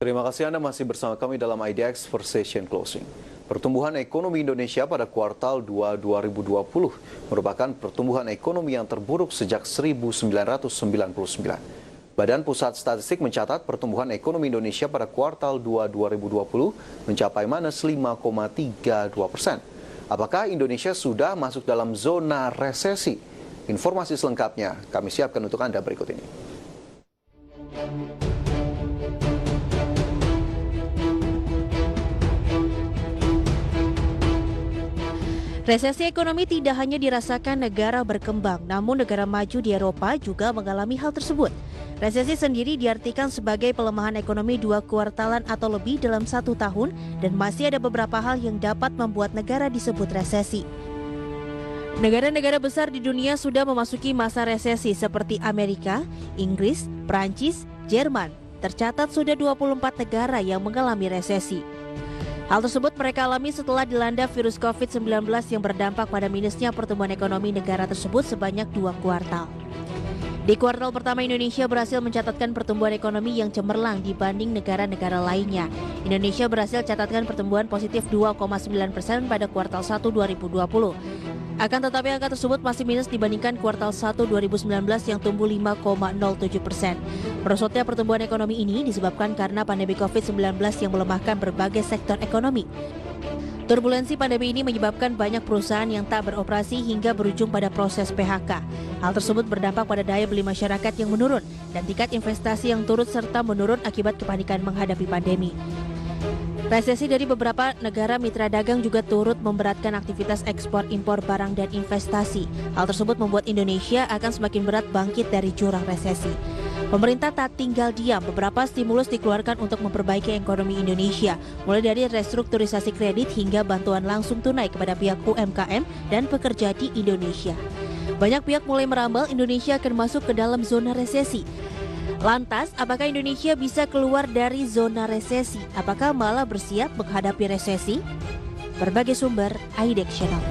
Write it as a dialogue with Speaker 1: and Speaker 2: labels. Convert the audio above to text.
Speaker 1: Terima kasih Anda masih bersama kami dalam IDX for Session Closing. Pertumbuhan ekonomi Indonesia pada kuartal 2 2020 merupakan pertumbuhan ekonomi yang terburuk sejak 1999. Badan Pusat Statistik mencatat pertumbuhan ekonomi Indonesia pada kuartal 2 2020 mencapai minus 5,32%. Apakah Indonesia sudah masuk dalam zona resesi? Informasi selengkapnya kami siapkan untuk Anda berikut ini.
Speaker 2: Resesi ekonomi tidak hanya dirasakan negara berkembang, namun negara maju di Eropa juga mengalami hal tersebut. Resesi sendiri diartikan sebagai pelemahan ekonomi 2 kuartalan atau lebih dalam 1 tahun, dan masih ada beberapa hal yang dapat membuat negara disebut resesi. Negara-negara besar di dunia sudah memasuki masa resesi seperti Amerika, Inggris, Prancis, Jerman. Tercatat sudah 24 negara yang mengalami resesi. Hal tersebut mereka alami setelah dilanda virus COVID-19 yang berdampak pada minusnya pertumbuhan ekonomi negara tersebut sebanyak 2 kuartal. Di kuartal pertama Indonesia berhasil mencatatkan pertumbuhan ekonomi yang cemerlang dibanding negara-negara lainnya. Indonesia berhasil catatkan pertumbuhan positif 2,9% pada kuartal 1 2020. Akan tetapi angka tersebut masih minus dibandingkan kuartal 1 2019 yang tumbuh 5,07%. Merosotnya pertumbuhan ekonomi ini disebabkan karena pandemi COVID-19 yang melemahkan berbagai sektor ekonomi. Turbulensi pandemi ini menyebabkan banyak perusahaan yang tak beroperasi hingga berujung pada proses PHK. Hal tersebut berdampak pada daya beli masyarakat yang menurun dan tingkat investasi yang turut serta menurun akibat kepanikan menghadapi pandemi. Resesi dari beberapa negara mitra dagang juga turut memberatkan aktivitas ekspor impor barang dan investasi. Hal tersebut membuat Indonesia akan semakin berat bangkit dari jurang resesi. Pemerintah tak tinggal diam, beberapa stimulus dikeluarkan untuk memperbaiki ekonomi Indonesia, mulai dari restrukturisasi kredit hingga bantuan langsung tunai kepada pihak UMKM dan pekerja di Indonesia. Banyak pihak mulai meramal Indonesia akan masuk ke dalam zona resesi. Lantas, apakah Indonesia bisa keluar dari zona resesi? Apakah malah bersiap menghadapi resesi? Berbagai sumber, IDX Channel.